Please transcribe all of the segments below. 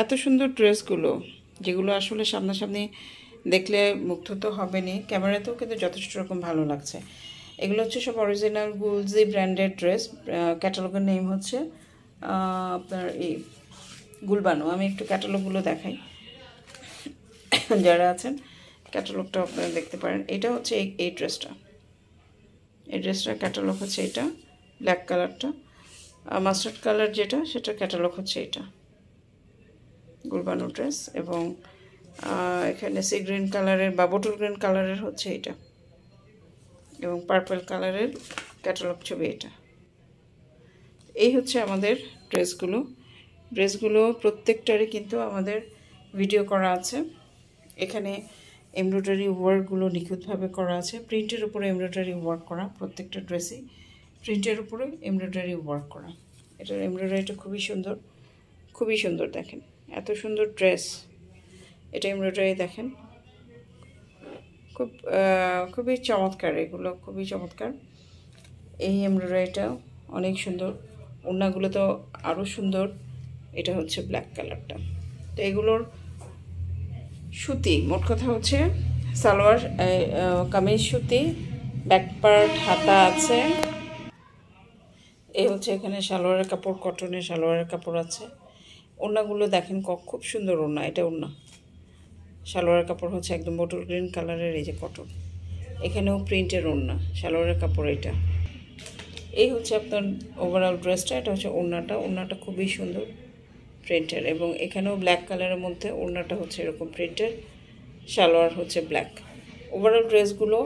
এত সুন্দর ড্রেসগুলো, যেগুলো আসলে সামনাসামনি দেখলে মুগ্ধ তো হবেনি, ক্যামেরাতেও কিন্তু যথেষ্ট রকম ভালো লাগছে। এগুলো হচ্ছে সব অরিজিনাল গুলজি ব্র্যান্ডেড ড্রেস। ক্যাটালগের নেম হচ্ছে আপনার এই গুলবানু। আমি একটু ক্যাটালগুলো দেখাই, যারা আছেন ক্যাটালগটা আপনারা দেখতে পারেন। এটা হচ্ছে এই ড্রেসটা, এই ড্রেসটার ক্যাটালগ হচ্ছে এটা, ব্ল্যাক কালারটা। মাস্টার্ড কালার যেটা, সেটা ক্যাটালগ হচ্ছে এটা, গুলবানু ড্রেস। এবং এখানে সি গ্রিন কালারের বা বটল গ্রিন কালারের হচ্ছে এটা, এবং পার্পল কালারের ক্যাটালগ ছবি এটা। এই হচ্ছে আমাদের ড্রেসগুলো প্রত্যেকটারই কিন্তু আমাদের ভিডিও করা আছে। এখানে এমব্রয়ডারি ওয়ার্কগুলো নিখুঁতভাবে করা আছে, প্রিন্টের উপরে এমব্রয়ডারি ওয়ার্ক করা, প্রত্যেকটা ড্রেসেই প্রিন্টের উপরে এমব্রয়ডারি ওয়ার্ক করা। এটার এমব্রয়ডারিটা খুবই সুন্দর দেখেন, এত সুন্দর ড্রেস। এটা এমব্রয়ডারি দেখেন, খুবই চমৎকার, এগুলো খুবই চমৎকার। এই এমব্রয়ডারিটা অনেক সুন্দর, ওড়নাগুলো তো আরও সুন্দর। এটা হচ্ছে ব্ল্যাক কালারটা। তো এগুলোর সুতি, মোট কথা হচ্ছে সালোয়ার কামিজ সুতি, ব্যাক পার্ট হাতা আছে। এই হচ্ছে এখানে সালোয়ারের কাপড়, কটনের সালোয়ারের কাপড় আছে। ওড়নাগুলো দেখেন খুব সুন্দর ওড়না, এটা ওড়না। সালোয়ারের কাপড় হচ্ছে একদম বটল গ্রিন কালারের, এই যে কটন। এখানেও প্রিন্টের ওড়না, সালোয়ারের কাপড় এটা। এই হচ্ছে আপনার ওভারঅল ড্রেসটা। এটা হচ্ছে ওড়নাটা খুবই সুন্দর প্রিন্টের, এবং এখানেও ব্ল্যাক কালারের মধ্যে ওড়নাটা হচ্ছে এরকম প্রিন্টের, সালোয়ার হচ্ছে ব্ল্যাক। ওভারঅল ড্রেসগুলো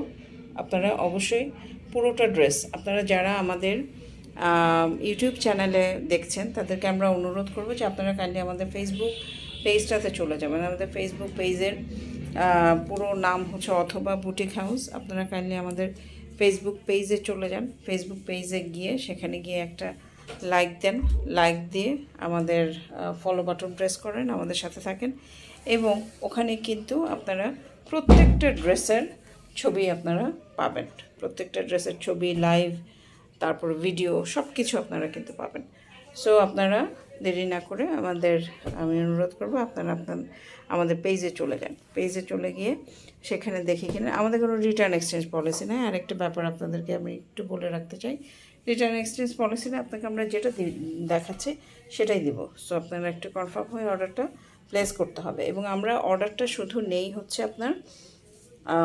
আপনারা অবশ্যই, পুরোটা ড্রেস আপনারা যারা আমাদের ইউটিউব চ্যানেলে দেখছেন তাদেরকে আমরা অনুরোধ করবো যে আপনারা কাইন্ডলি আমাদের ফেসবুক পেজটাতে চলে যাবেন। আমাদের ফেসবুক পেজের পুরো নাম হচ্ছে অথবা বুটিক হাউস। আপনারা কাইন্ডলি আমাদের ফেসবুক পেজে চলে যান, ফেসবুক পেজে গিয়ে সেখানে গিয়ে একটা লাইক দেন, লাইক দিয়ে আমাদের ফলো বাটন প্রেস করেন, আমাদের সাথে থাকেন। এবং ওখানে কিন্তু আপনারা প্রত্যেকটা ড্রেসের ছবি আপনারা পাবেন, প্রত্যেকটা ড্রেসের ছবি, লাইভ, তারপর ভিডিও, সব কিছু আপনারা কিন্তু পাবেন। সো আপনারা দেরি না করে আমি অনুরোধ করবো আপনারা আমাদের পেজে চলে যান। পেজে চলে গিয়ে সেখানে দেখে কিনে, আমাদের কোনো রিটার্ন এক্সচেঞ্জ পলিসি নেই। আরেকটা ব্যাপার আপনাদেরকে আমি একটু বলে রাখতে চাই, রিটার্ন এক্সচেঞ্জ পলিসি না, আপনাকে আমরা যেটা দেখাচ্ছি সেটাই দিব। সো আপনারা একটু কনফার্ম হয়ে অর্ডারটা প্লেস করতে হবে। এবং আমরা অর্ডারটা শুধু নেই হচ্ছে আপনার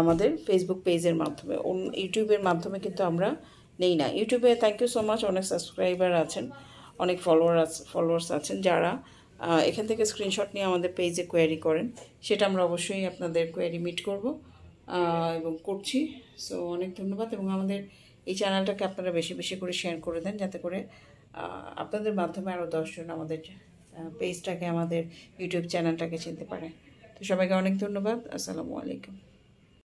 আমাদের ফেসবুক পেজের মাধ্যমে, ইউটিউবের মাধ্যমে কিন্তু আমরা নেই না। ইউটিউবে থ্যাংক ইউ সো মাচ, অনেক সাবস্ক্রাইবার আছেন, অনেক ফলোয়ার্স আছেন যারা এখান থেকে স্ক্রিনশট নিয়ে আমাদের পেজে কোয়ারি করেন। সেটা আমরা অবশ্যই আপনাদের কোয়ারি মিট করব এবং করছি। সো অনেক ধন্যবাদ। এবং আমাদের এই চ্যানেলটাকে আপনারা বেশি বেশি করে শেয়ার করে দেন, যাতে করে আপনাদের মাধ্যমে আরও 10 জন আমাদের পেজটাকে, আমাদের ইউটিউব চ্যানেলটাকে চিনতে পারে। তো সবাইকে অনেক ধন্যবাদ। আসসালামু আলাইকুম।